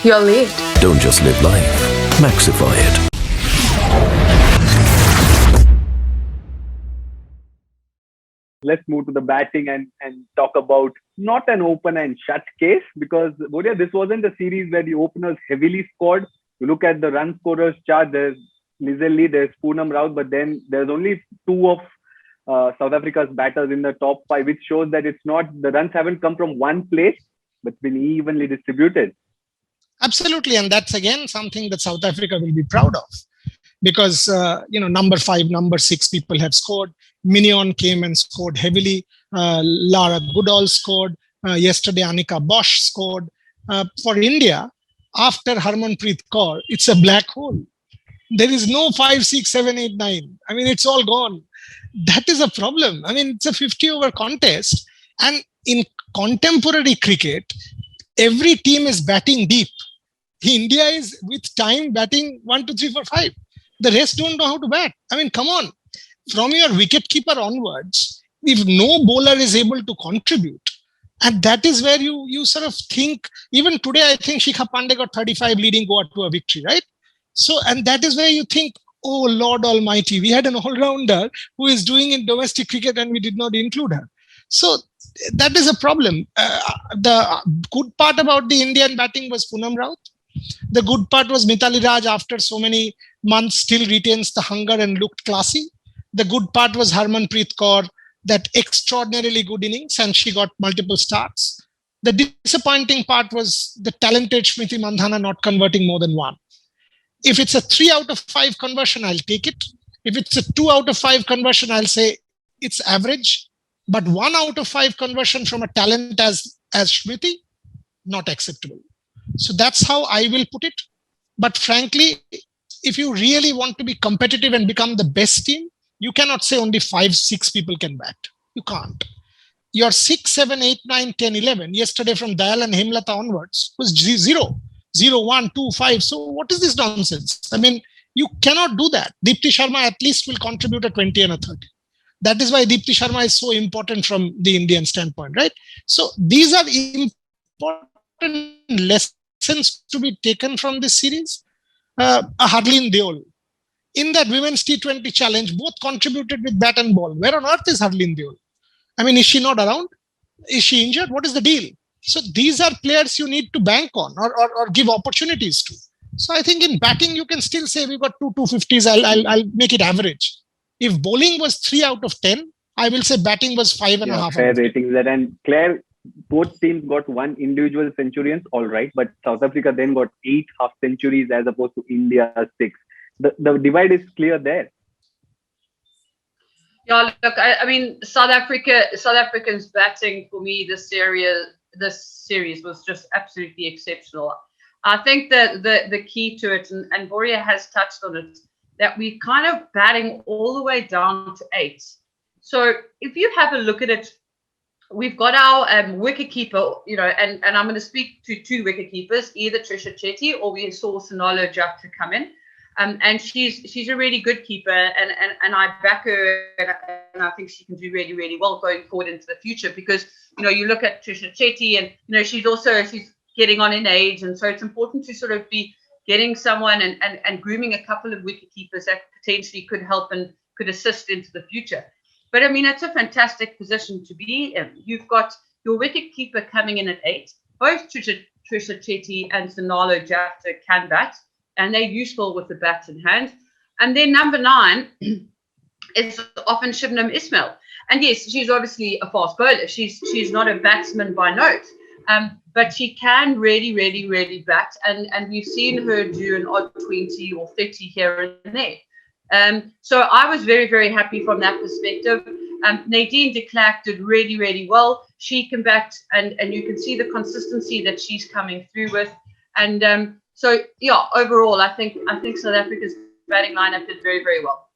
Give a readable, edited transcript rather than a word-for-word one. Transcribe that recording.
You're late. Don't just live life, maxify it. Let's move to the batting and talk about not an open and shut case, because Boria, this wasn't a series where the openers heavily scored. You look at the run scorers chart, there's Lizelle, there's Poonam Raut, but then there's only two of South Africa's batters in the top five, which shows that it's not, the runs haven't come from one place, but been evenly distributed. Absolutely. And that's again something that South Africa will be proud of. Because, number 5, number 6 people have scored. Mignon came and scored heavily. Lara Goodall scored. Yesterday, Annika Bosch scored. For India, after Harmanpreet Kaur, it's a black hole. There is no 5, 6, 7, 8, 9. I mean, it's all gone. That is a problem. I mean, it's a 50-over contest. And in contemporary cricket, every team is batting deep. India is, with time, batting 1, 2, 3, 4, 5. The rest don't know how to bat. I mean, come on. From your wicketkeeper onwards, if no bowler is able to contribute, and that is where you sort of think, even today, I think Shikha Pandey got 35 leading Goa to a victory, right? So, and that is where you think, oh, Lord Almighty, we had an all-rounder who is doing in domestic cricket and we did not include her. So that is a problem. The good part about the Indian batting was Poonam Raut. The good part was Mithali Raj, after so many months, still retains the hunger and looked classy. The good part was Harmanpreet Kaur, that extraordinarily good innings, and she got multiple starts. The disappointing part was the talented Smriti Mandhana not converting more than 1. If it's a 3 out of 5 conversion, I'll take it. If it's a 2 out of 5 conversion, I'll say it's average. But 1 out of 5 conversion from a talent as Smriti, not acceptable. So that's how I will put it. But frankly, if you really want to be competitive and become the best team, you cannot say only 5, 6 people can bat. You can't. Your 6, 7, 8, 9, 10, 11, yesterday from Dayal and Hemlata onwards was 0, 1, 2, 5. So what is this nonsense? I mean, you cannot do that. Deepti Sharma at least will contribute a 20 and a 30. That is why Deepti Sharma is so important from the Indian standpoint, right? So these are important lessons to be taken from this series. Harleen Deol, in that women's T20 challenge, both contributed with bat and ball. Where on earth is Harleen Deol? I mean, is she not around? Is she injured? What is the deal? So these are players you need to bank on or give opportunities to. So I think in batting, you can still say we got 2 250s. I'll make it average. If bowling was 3 out of 10, I will say batting was 5.5. Fair ratings there. And Claire, both teams got 1 individual centurions, all right, but South Africa then got 8 half centuries as opposed to India 6. The divide is clear there. Yeah, look, I mean, South Africans batting for me this series was just absolutely exceptional. I think that the key to it, and Boria has touched on it, that we're kind of batting all the way down to 8. So if you have a look at it, we've got our wicketkeeper, and I'm going to speak to 2 wicketkeepers, either Trisha Chetty or we saw Sonalo Jack to come in. And she's a really good keeper, and I back her, and I think she can do really, really well going forward into the future, because you look at Trisha Chetty, and she's getting on in age, and so it's important to sort of be getting someone and grooming a couple of wicket keepers that potentially could help and could assist into the future. But I mean, it's a fantastic position to be in. You've got your wicket keeper coming in at 8. Both Trisha Chetty and Sonalo Jafta can bat, and they're useful with the bat in hand. And then number 9 is often Shibnam Ismail. And yes, she's obviously a fast bowler. She's not a batsman by note, but she can really, really, really bat. And we've seen her do an odd 20 or 30 here and there. So I was very, very happy from that perspective. Nadine de Klerk did really, really well. She can bat, and you can see the consistency that she's coming through with. And so, yeah, overall, I think South Africa's batting lineup did very, very well.